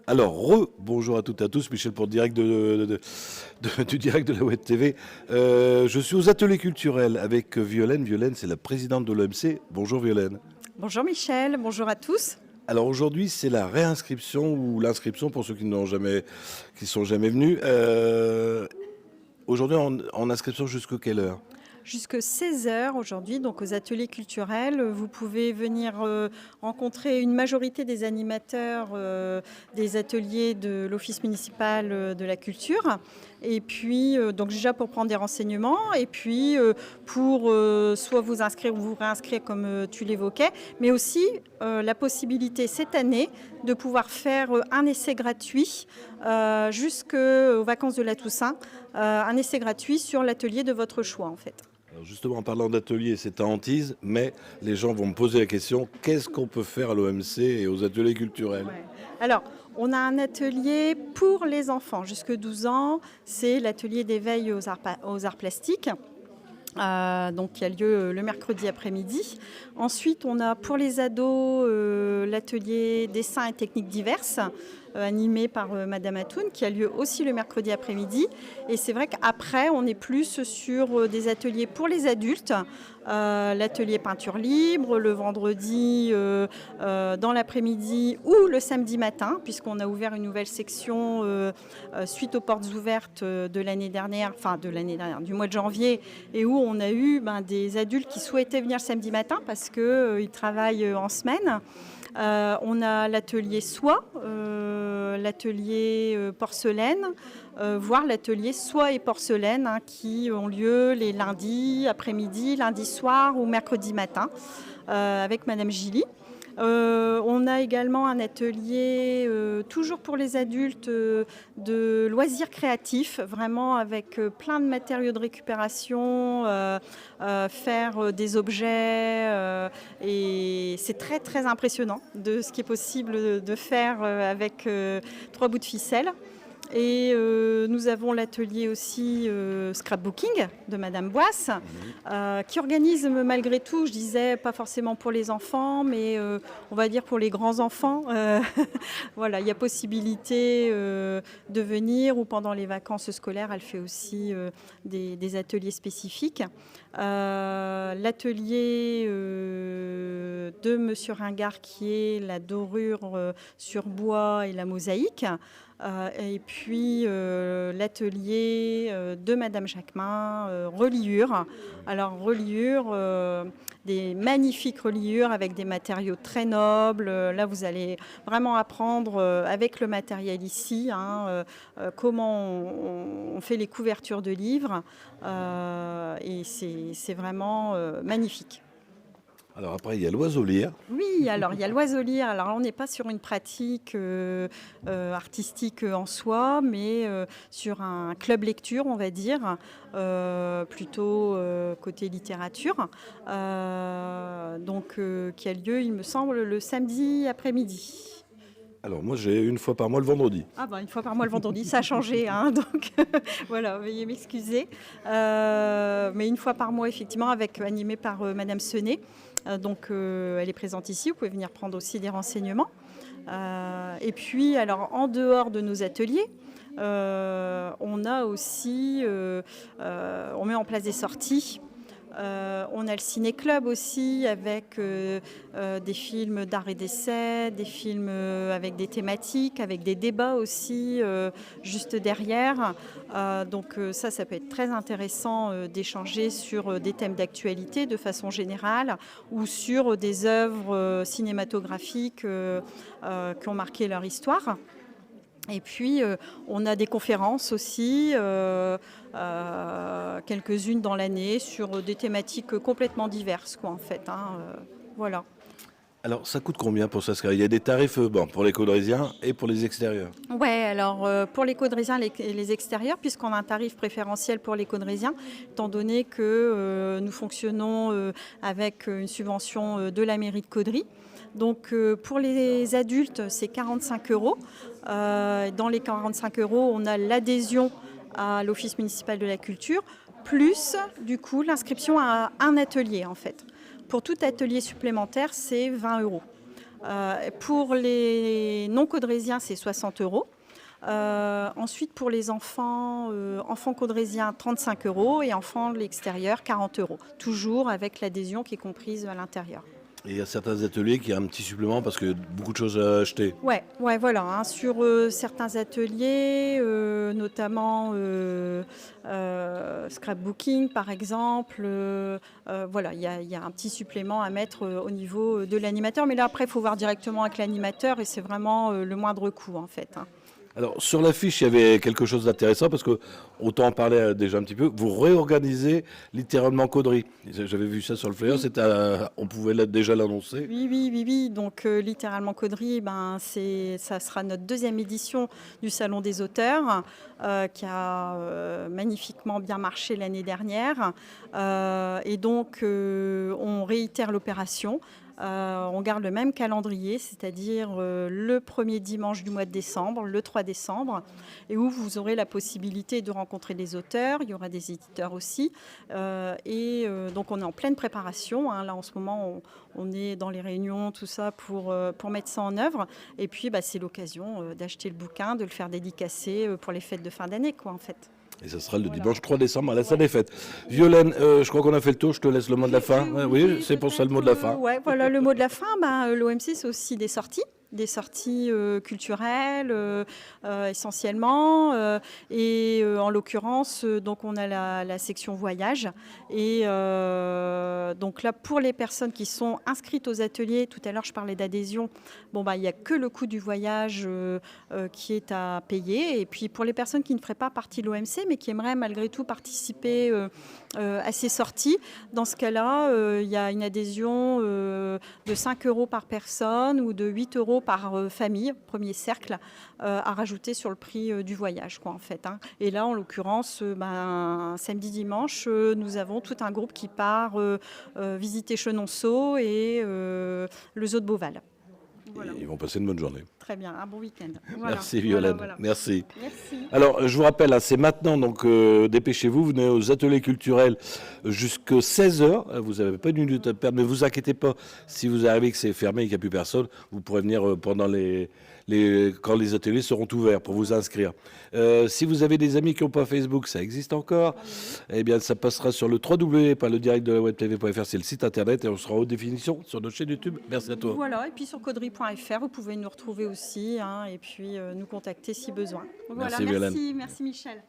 Alors, bonjour à toutes et à tous, Michel pour le direct du direct de la Web TV. Je suis aux ateliers culturels avec Violaine. Violaine, c'est la présidente de l'OMC. Bonjour Violaine. Bonjour Michel, bonjour à tous. Alors aujourd'hui, c'est la réinscription ou l'inscription pour ceux qui sont jamais venus. Aujourd'hui, en inscription jusqu'à quelle heure? Jusque 16 heures aujourd'hui, donc aux ateliers culturels, vous pouvez venir rencontrer une majorité des animateurs des ateliers de l'Office municipal de la culture. Et puis, donc déjà pour prendre des renseignements, et puis pour soit vous inscrire ou vous réinscrire comme tu l'évoquais, mais aussi la possibilité cette année de pouvoir faire un essai gratuit jusqu'aux vacances de la Toussaint, un essai gratuit sur l'atelier de votre choix en fait. Alors justement, en parlant d'atelier, c'est à Antibes, mais les gens vont me poser la question, qu'est-ce qu'on peut faire à l'OMC et aux ateliers culturels? Ouais. Alors, on a un atelier pour les enfants jusque 12 ans, c'est l'atelier d'éveil aux arts plastiques. Donc qui a lieu le mercredi après-midi. Ensuite, on a pour les ados l'atelier dessins et techniques diverses, animé par Madame Atoun, qui a lieu aussi le mercredi après-midi. Et c'est vrai qu'après, on est plus sur des ateliers pour les adultes, l'atelier peinture libre, le vendredi dans l'après-midi ou le samedi matin, puisqu'on a ouvert une nouvelle section suite aux portes ouvertes de l'année dernière, du mois de janvier, et où on a eu des adultes qui souhaitaient venir samedi matin parce qu'ils travaillent en semaine. On a l'atelier soie, l'atelier porcelaine, voire l'atelier soie et porcelaine qui ont lieu les lundis après-midi, lundi soir ou mercredi matin avec Madame Gilly. On a également un atelier toujours pour les adultes de loisirs créatifs, vraiment avec plein de matériaux de récupération, faire des objets et c'est très très impressionnant de ce qui est possible de faire avec 3 bouts de ficelle. Et nous avons l'atelier aussi scrapbooking de Madame Boisse, qui organise malgré tout, je disais, pas forcément pour les enfants, mais on va dire pour les grands enfants. Voilà, il y a possibilité de venir, ou pendant les vacances scolaires, elle fait aussi des ateliers spécifiques. L'atelier de Monsieur Ringard, qui est la dorure sur bois et la mosaïque. Et puis l'atelier de Madame Jacquemin, reliure. Alors reliure, des magnifiques reliures avec des matériaux très nobles. Là, vous allez vraiment apprendre avec le matériel ici comment on fait les couvertures de livres. Et c'est vraiment magnifique. Alors après, il y a l'oiseau-lire. Oui, alors il y a l'oiseau-lire. Alors on n'est pas sur une pratique artistique en soi, mais sur un club lecture, on va dire, plutôt côté littérature, donc qui a lieu, il me semble, le samedi après-midi. Alors moi, j'ai une fois par mois le vendredi. Ah une fois par mois le vendredi, ça a changé, donc voilà, veuillez m'excuser. Mais une fois par mois, effectivement, animé par Madame Senet. Donc elle est présente ici, vous pouvez venir prendre aussi des renseignements. Et puis, alors en dehors de nos ateliers, on a aussi, on met en place des sorties. On a le ciné-club aussi avec des films d'art et d'essai, des films avec des thématiques, avec des débats aussi juste derrière. Donc ça peut être très intéressant d'échanger sur des thèmes d'actualité de façon générale ou sur des œuvres cinématographiques qui ont marqué leur histoire. Et puis, on a des conférences aussi, quelques-unes dans l'année, sur des thématiques complètement diverses, en fait. Voilà. Alors, ça coûte combien pour s'inscrire? Il y a des tarifs pour les Caudrésiens et pour les extérieurs. Ouais, alors pour les Caudrésiens et les extérieurs, puisqu'on a un tarif préférentiel pour les Caudrésiens, étant donné que nous fonctionnons avec une subvention de la mairie de Caudry. Donc pour les adultes, c'est 45 €. Dans les 45 €, on a l'adhésion à l'Office municipal de la culture, plus du coup l'inscription à un atelier en fait. Pour tout atelier supplémentaire, c'est 20 €. Pour les non-caudrésiens, c'est 60 euros. Ensuite, pour les enfants caudrésiens, 35 euros et enfants de l'extérieur, 40 euros. Toujours avec l'adhésion qui est comprise à l'intérieur. Et il y a certains ateliers qui ont un petit supplément parce que beaucoup de choses à acheter. Ouais, voilà. Hein. Sur certains ateliers, notamment scrapbooking par exemple, voilà, il y a un petit supplément à mettre au niveau de l'animateur. Mais là, après, il faut voir directement avec l'animateur et c'est vraiment le moindre coût en fait. Hein. Alors, sur l'affiche, il y avait quelque chose d'intéressant parce que, autant en parler déjà un petit peu, vous réorganisez littéralement Caudry. J'avais vu ça sur le flyer, on pouvait déjà l'annoncer. Oui. Donc, littéralement Caudry, ça sera notre deuxième édition du Salon des auteurs qui a magnifiquement bien marché l'année dernière. Et donc, on réitère l'opération. On garde le même calendrier, c'est-à-dire le premier dimanche du mois de décembre, le 3 décembre, et où vous aurez la possibilité de rencontrer des auteurs, il y aura des éditeurs aussi. Donc on est en pleine préparation, hein. Là en ce moment on est dans les réunions, tout ça pour mettre ça en œuvre. Et puis c'est l'occasion d'acheter le bouquin, de le faire dédicacer pour les fêtes de fin d'année, quoi, en fait. Et ça sera le dimanche 3 décembre à la salle des fêtes. Violaine, je crois qu'on a fait le tour, je te laisse le mot de la fin. Oui, c'est pour ça le mot de la fin. Voilà le mot de la fin. L'OMC, c'est aussi des sorties culturelles essentiellement. Et en l'occurrence, donc on a la section voyage. Et donc là, pour les personnes qui sont inscrites aux ateliers, tout à l'heure je parlais d'adhésion, il n'y a que le coût du voyage qui est à payer. Et puis pour les personnes qui ne feraient pas partie de l'OMC, mais qui aimeraient malgré tout participer à ces sorties, dans ce cas-là, il y a une adhésion de 5 euros par personne ou de 8 euros par famille, premier cercle, à rajouter sur le prix du voyage, quoi, en fait. Hein. Et là, en l'occurrence, samedi, dimanche, nous avons tout un groupe qui part visiter Chenonceau et le zoo de Beauval. Voilà. Ils vont passer une bonne journée. Très bien, un bon week-end. Voilà. Merci Violaine, voilà. Merci. Merci. Alors, je vous rappelle, c'est maintenant, donc dépêchez-vous, venez aux ateliers culturels jusqu'à 16h. Vous n'avez pas une minute à perdre, mais vous inquiétez pas, si vous arrivez que c'est fermé et qu'il n'y a plus personne, vous pourrez venir pendant quand les ateliers seront ouverts pour vous inscrire. Si vous avez des amis qui n'ont pas Facebook, ça existe encore, eh bien ça passera sur le www.ledirectdelawebtv.fr, c'est le site internet, et on sera en haute définition sur notre chaîne YouTube. Merci à toi. Voilà, et puis sur caudry.fr, vous pouvez nous retrouver aussi, hein, et puis nous contacter si besoin. Voilà, merci Michel.